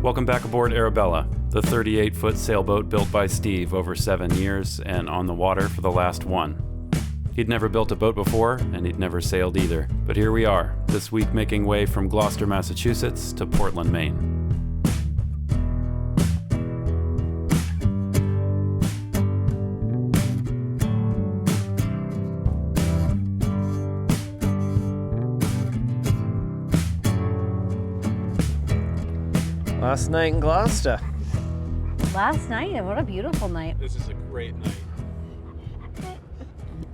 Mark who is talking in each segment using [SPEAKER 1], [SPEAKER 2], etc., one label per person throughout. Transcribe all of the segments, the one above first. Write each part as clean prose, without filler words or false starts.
[SPEAKER 1] Welcome back aboard Arabella, the 38-foot sailboat built by Steve over 7 years and on the water for the last one. He'd never built a boat before, and he'd never sailed either. But here we are, this week making way from Gloucester, Massachusetts to Portland, Maine.
[SPEAKER 2] Last night in Gloucester.
[SPEAKER 3] Last night? What a beautiful night.
[SPEAKER 4] This is a great night.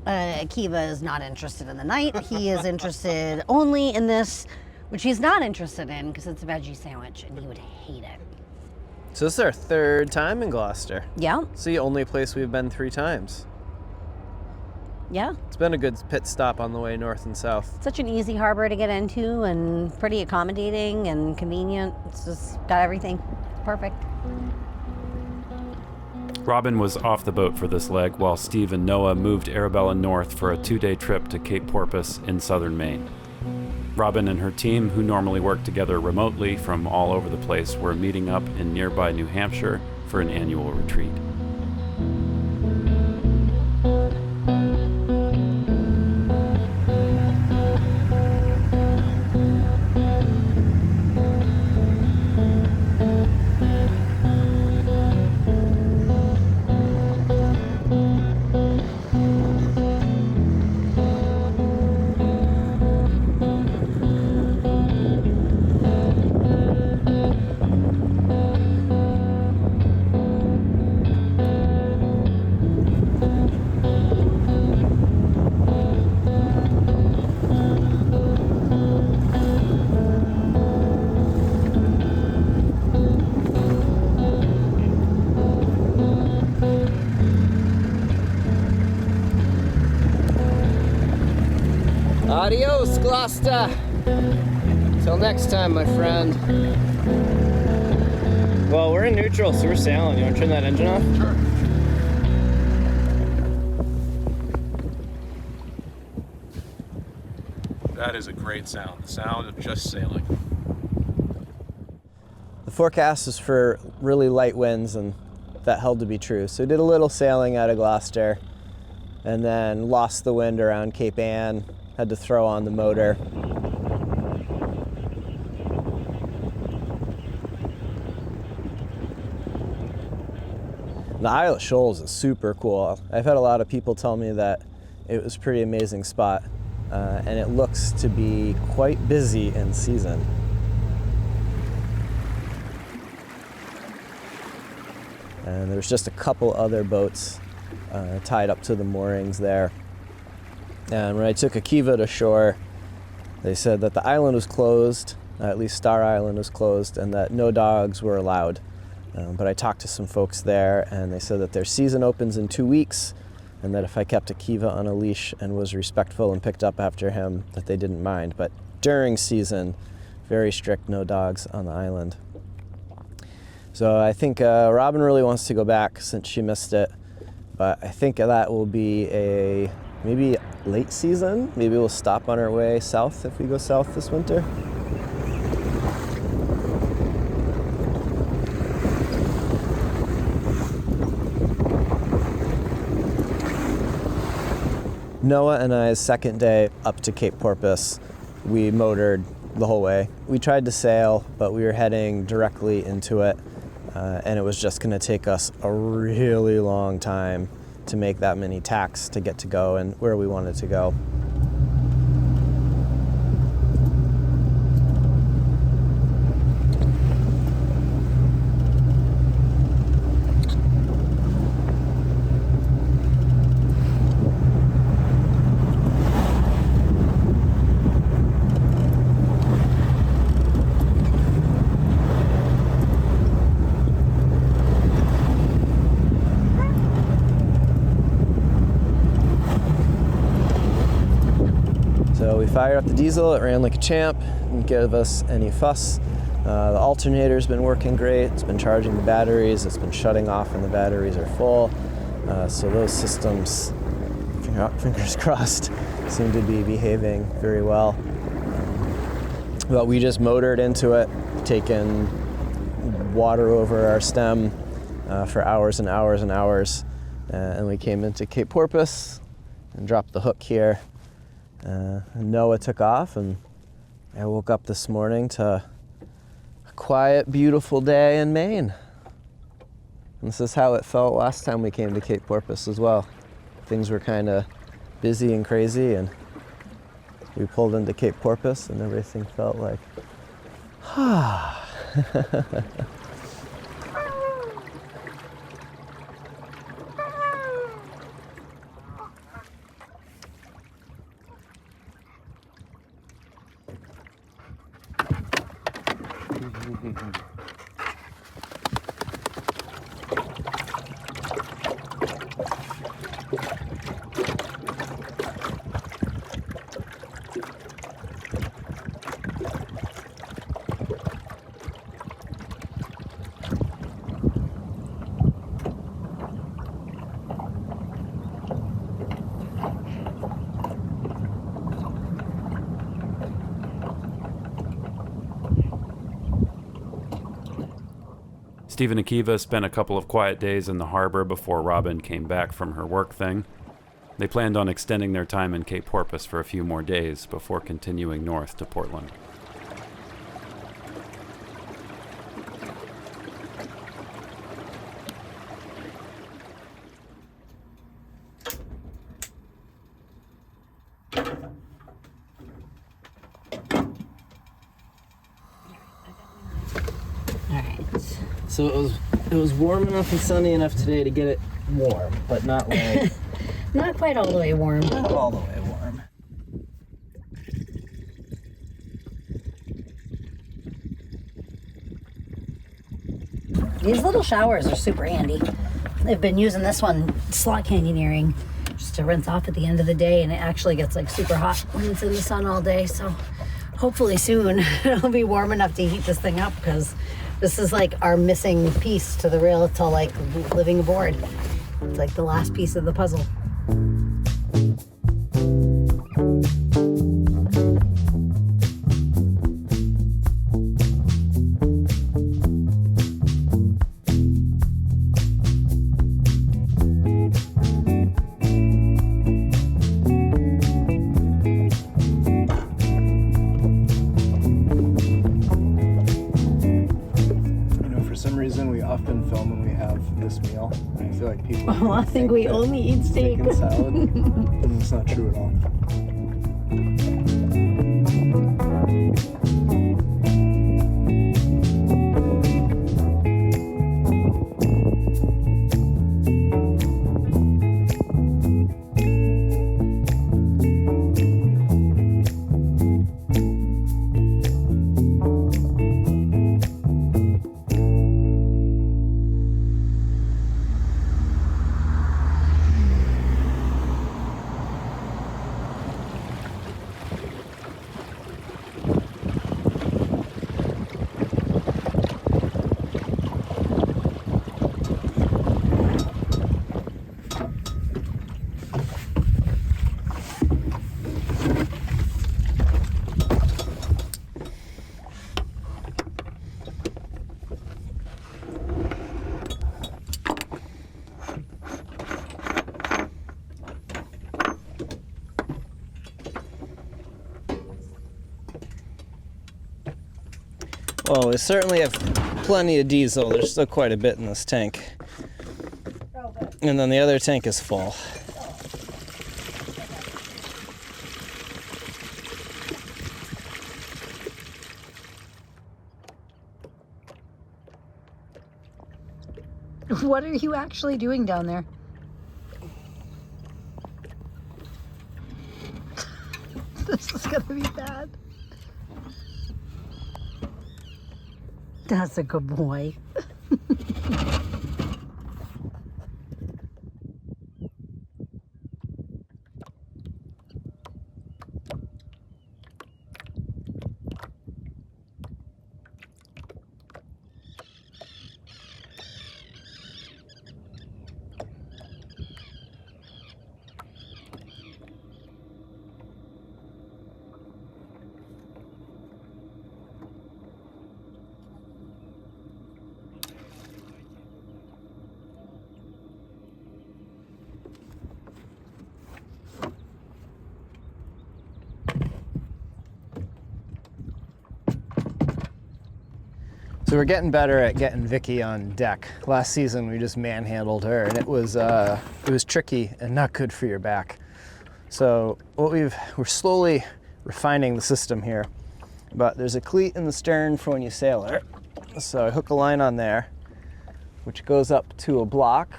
[SPEAKER 3] Akiva is not interested in the night. He is interested only in this, which he's not interested in because it's a veggie sandwich and he would hate it.
[SPEAKER 2] So this is our third time in Gloucester.
[SPEAKER 3] Yeah?
[SPEAKER 2] It's the only place we've been 3 times.
[SPEAKER 3] Yeah.
[SPEAKER 2] It's been a good pit stop on the way north and south.
[SPEAKER 3] Such an easy harbor to get into and pretty accommodating and convenient. It's just got everything. Perfect.
[SPEAKER 1] Robin was off the boat for this leg while Steve and Noah moved Arabella north for a 2-day trip to Cape Porpoise in southern Maine. Robin and her team, who normally work together remotely from all over the place, were meeting up in nearby New Hampshire for an annual retreat.
[SPEAKER 2] Adios, Gloucester! Till next time, my friend. Well, we're in neutral, so we're sailing. You want to turn that engine off?
[SPEAKER 4] Sure. That is a great sound. The sound of just sailing.
[SPEAKER 2] The forecast is for really light winds, and that held to be true. So we did a little sailing out of Gloucester, and then lost the wind around Cape Ann. Had to throw on the motor. The Isle of Shoals is super cool. I've had a lot of people tell me that it was a pretty amazing spot, and it looks to be quite busy in season. And there's just a couple other boats tied up to the moorings there. And when I took Akiva to shore, they said that the island was closed, at least Star Island was closed, and that no dogs were allowed. But I talked to some folks there, and they said that their season opens in 2 weeks, and that if I kept Akiva on a leash and was respectful and picked up after him, that they didn't mind. But during season, very strict, no dogs on the island. So I think Robin really wants to go back since she missed it, but I think that will be a maybe late season. Maybe we'll stop on our way south if we go south this winter. Noah and I's second day up to Cape Porpoise, we motored the whole way. We tried to sail, but we were heading directly into it, and it was just gonna take us a really long time to make that many tacks to get to go and where we wanted to go. So we fired up the diesel, it ran like a champ, didn't give us any fuss. The alternator's been working great, it's been charging the batteries, it's been shutting off when the batteries are full. So those systems, fingers crossed, seem to be behaving very well. But we just motored into it, taking water over our stem for hours and hours and hours. And we came into Cape Porpoise and dropped the hook here. And Noah took off, and I woke up this morning to a quiet, beautiful day in Maine. And this is how it felt last time we came to Cape Porpoise as well. Things were kind of busy and crazy, and we pulled into Cape Porpoise and everything felt like,
[SPEAKER 1] Steve and Akiva spent a couple of quiet days in the harbor before Robin came back from her work thing. They planned on extending their time in Cape Porpoise for a few more days before continuing north to Portland.
[SPEAKER 2] So it was warm enough and sunny enough today to get it warm, but not like
[SPEAKER 3] Not quite all the way warm.
[SPEAKER 2] not all the way warm.
[SPEAKER 3] These little showers are super handy. They've been using this one slot canyoneering just to rinse off at the end of the day, and it actually gets like super hot when it's in the sun all day. So hopefully soon it'll be warm enough to heat this thing up, because this is like our missing piece to the real, to like living aboard. It's like the last piece of the puzzle.
[SPEAKER 2] Often film when we have this meal. I feel like people
[SPEAKER 3] I think we
[SPEAKER 2] that
[SPEAKER 3] only eat steak.
[SPEAKER 2] and salad, and it's not true at all. Well, we certainly have plenty of diesel. There's still quite a bit in this tank. And then the other tank is full.
[SPEAKER 3] What are you actually doing down there? This is gonna be bad. That's a good boy.
[SPEAKER 2] So we're getting better at getting Vicky on deck. Last season we just manhandled her, and it was tricky and not good for your back. So we're slowly refining the system here. But there's a cleat in the stern for when you sail her. So I hook a line on there, which goes up to a block,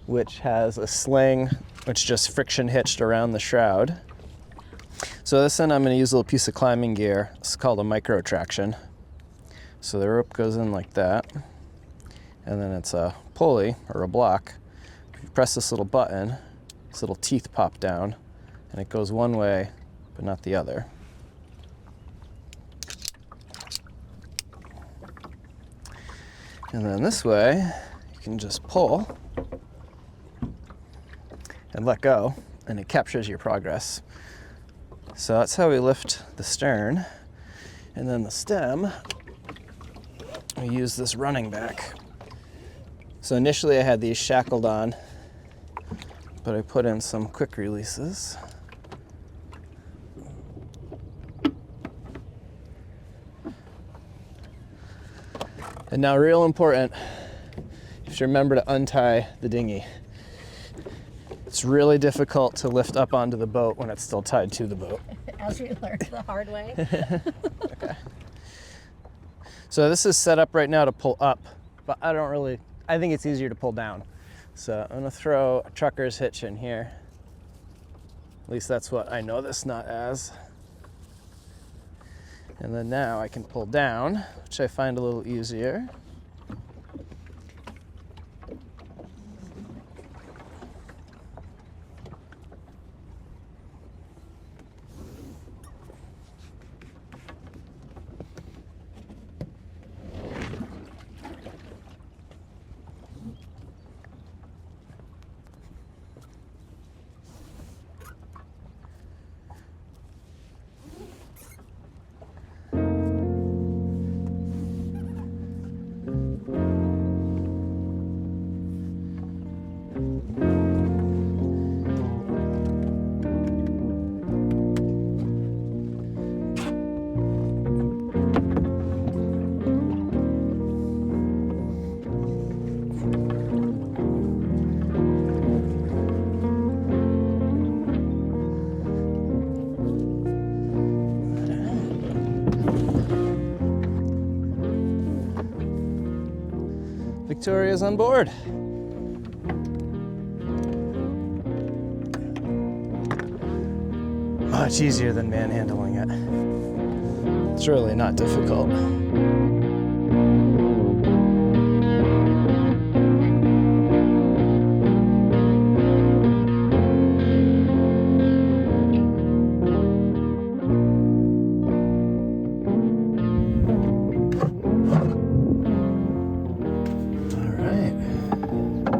[SPEAKER 2] which has a sling, which just friction hitched around the shroud. So this end I'm going to use a little piece of climbing gear. It's called a micro traction. So the rope goes in like that, and then it's a pulley or a block. If you press this little button, this little teeth pop down, and it goes one way, but not the other. And then this way, you can just pull and let go, and it captures your progress. So that's how we lift the stern. And then the stem, we use this running back. So initially I had these shackled on, but I put in some quick releases. And now, real important, you have to remember to untie the dinghy. It's really difficult to lift up onto the boat when it's still tied to the boat.
[SPEAKER 3] As we learned the hard way.
[SPEAKER 2] Okay. So this is set up right now to pull up, but I think it's easier to pull down. So I'm gonna throw a trucker's hitch in here. At least that's what I know this knot as. And then now I can pull down, which I find a little easier. Victoria's on board. Much easier than manhandling it. It's really not difficult.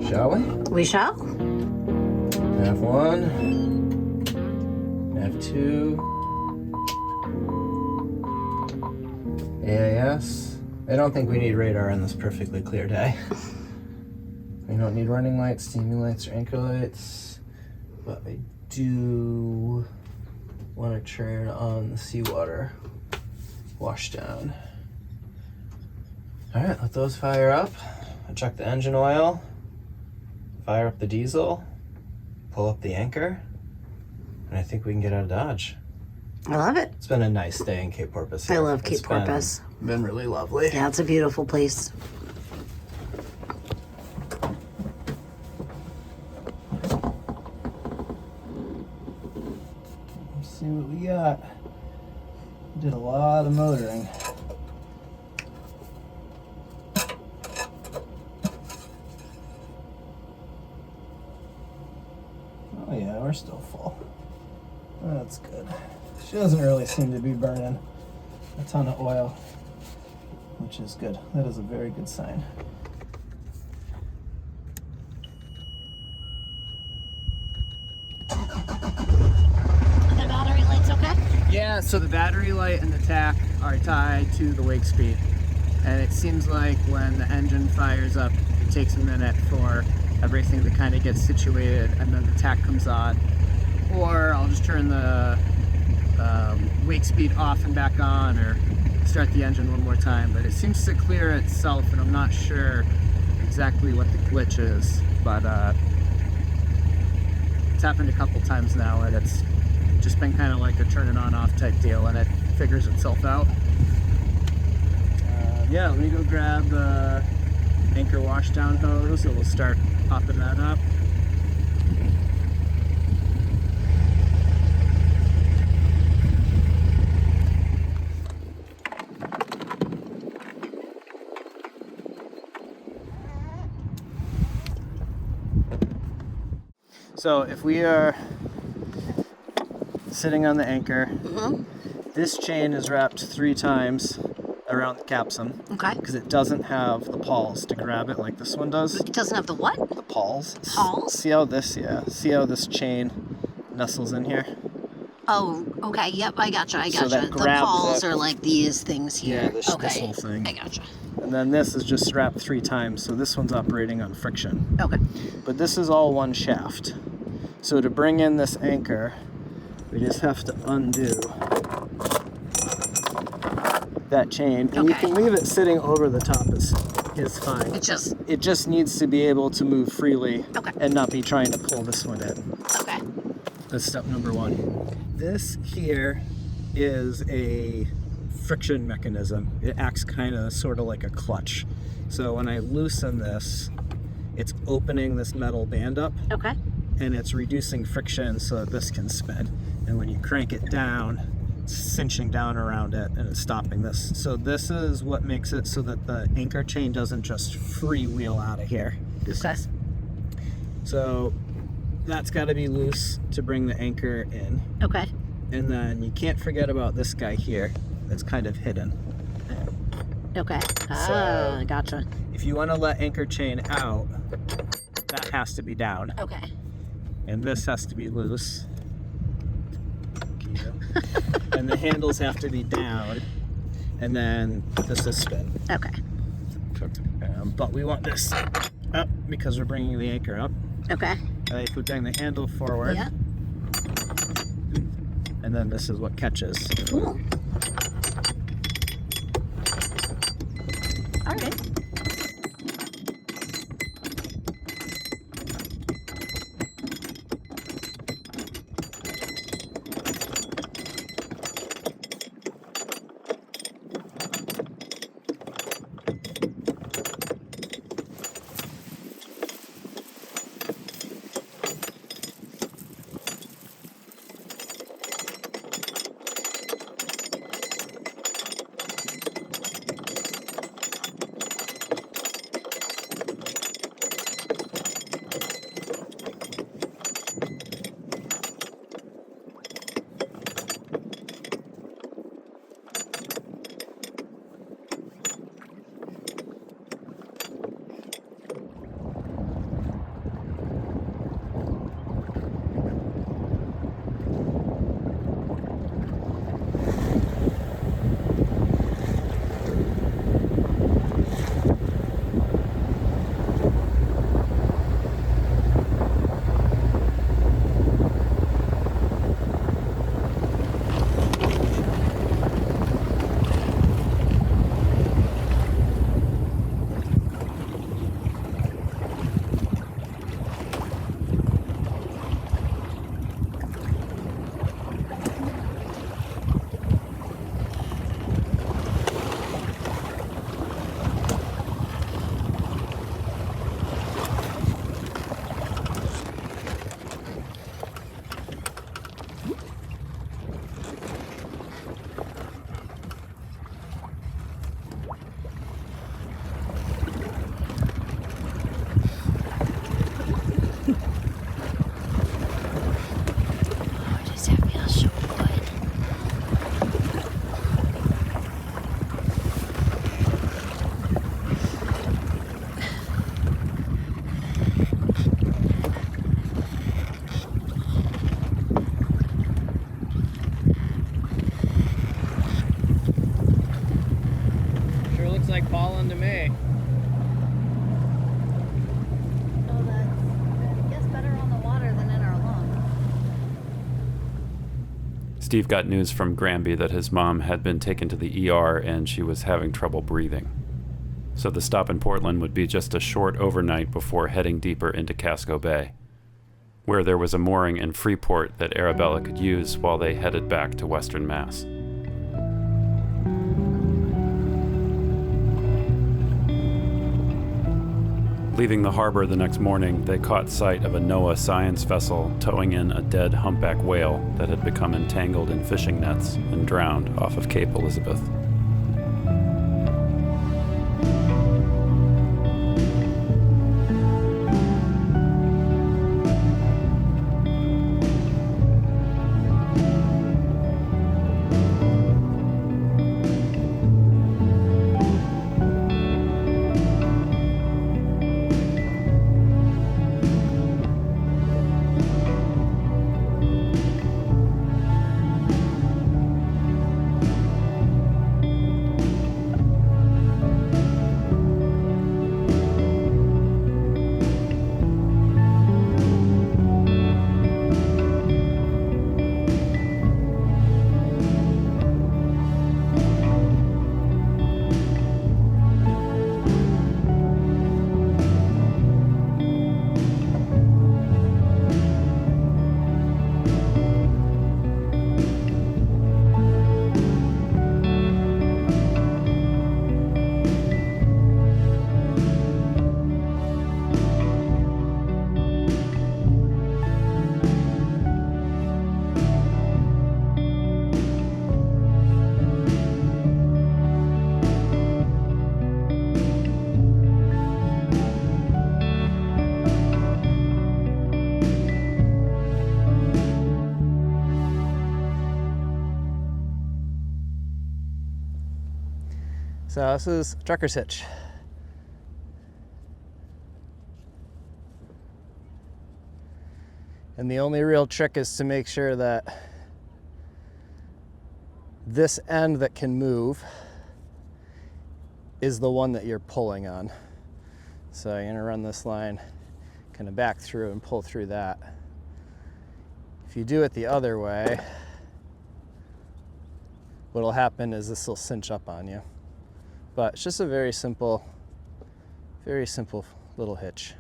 [SPEAKER 2] Shall we?
[SPEAKER 3] We shall.
[SPEAKER 2] Nav 1, Nav 2, AIS. I don't think we need radar on this perfectly clear day. We don't need running lights, steaming lights, or anchor lights, but I do want to turn on the seawater washdown. All right, let those fire up. I'll check the engine oil. Fire up the diesel, pull up the anchor, and I think we can get out of Dodge.
[SPEAKER 3] I love it.
[SPEAKER 2] It's been a nice day in Cape Porpoise.
[SPEAKER 3] I love Cape Porpoise.
[SPEAKER 2] Been really lovely.
[SPEAKER 3] Yeah, it's a beautiful place.
[SPEAKER 2] Let's see what we got. Did a lot of motoring. Oh yeah, we're still full. That's good. She doesn't really seem to be burning a ton of oil, which is good. That is a very good sign.
[SPEAKER 3] The battery light's okay?
[SPEAKER 2] Yeah, so the battery light and the tack are tied to the wake speed. And it seems like when the engine fires up, it takes a minute for everything to kind of get situated, and then the tack comes on. Or I'll just turn the wake speed off and back on, or start the engine one more time, but it seems to clear itself, and I'm not sure exactly what the glitch is, but it's happened a couple times now, and it's just been kind of like a turn it on off type deal, and it figures itself out. Yeah, let me go grab the anchor washdown hose, and we'll start popping that up. So if we are sitting on the anchor, this chain is wrapped 3 times around the capstan.
[SPEAKER 3] Okay.
[SPEAKER 2] Because it doesn't have the pawls to grab it like this one does.
[SPEAKER 3] It doesn't have the what?
[SPEAKER 2] The pawls.
[SPEAKER 3] Pawls?
[SPEAKER 2] See how this chain nestles in here?
[SPEAKER 3] Oh, okay. Yep, I gotcha.
[SPEAKER 2] So that
[SPEAKER 3] The
[SPEAKER 2] grabs
[SPEAKER 3] pawls
[SPEAKER 2] it.
[SPEAKER 3] are like these things here.
[SPEAKER 2] Yeah, this
[SPEAKER 3] okay.
[SPEAKER 2] whole thing.
[SPEAKER 3] I gotcha.
[SPEAKER 2] And then this is just wrapped 3 times, so this one's operating on friction.
[SPEAKER 3] Okay.
[SPEAKER 2] But this is all one shaft. So to bring in this anchor, we just have to undo that chain. And you can leave it sitting over the top is fine. It just needs to be able to move freely and not be trying to pull this one in.
[SPEAKER 3] Okay.
[SPEAKER 2] That's step number 1. This here is a friction mechanism. It acts kind of sort of like a clutch. So when I loosen this, it's opening this metal band up.
[SPEAKER 3] Okay.
[SPEAKER 2] And it's reducing friction so that this can spin. And when you crank it down, it's cinching down around it and it's stopping this. So this is what makes it so that the anchor chain doesn't just freewheel out of here.
[SPEAKER 3] Okay.
[SPEAKER 2] So that's got to be loose to bring the anchor in.
[SPEAKER 3] Okay.
[SPEAKER 2] And then you can't forget about this guy here that's kind of hidden.
[SPEAKER 3] Okay.
[SPEAKER 2] So
[SPEAKER 3] Gotcha.
[SPEAKER 2] if you want to let anchor chain out, that has to be down.
[SPEAKER 3] Okay.
[SPEAKER 2] And this has to be loose. And the handles have to be down. And then this is spin.
[SPEAKER 3] Okay.
[SPEAKER 2] But we want this up because we're bringing the anchor up.
[SPEAKER 3] Okay.
[SPEAKER 2] And if we bring the handle forward.
[SPEAKER 3] Yeah.
[SPEAKER 2] And then this is what catches.
[SPEAKER 3] Cool. All right.
[SPEAKER 1] Steve got news from Granby that his mom had been taken to the ER and she was having trouble breathing. So the stop in Portland would be just a short overnight before heading deeper into Casco Bay, where there was a mooring in Freeport that Arabella could use while they headed back to Western Mass. Leaving the harbor the next morning, they caught sight of a NOAA science vessel towing in a dead humpback whale that had become entangled in fishing nets and drowned off of Cape Elizabeth.
[SPEAKER 2] So this is Trucker's Hitch. And the only real trick is to make sure that this end that can move is the one that you're pulling on. So you're gonna run this line kind of back through and pull through that. If you do it the other way, what'll happen is this will cinch up on you. But it's just a very simple little hitch.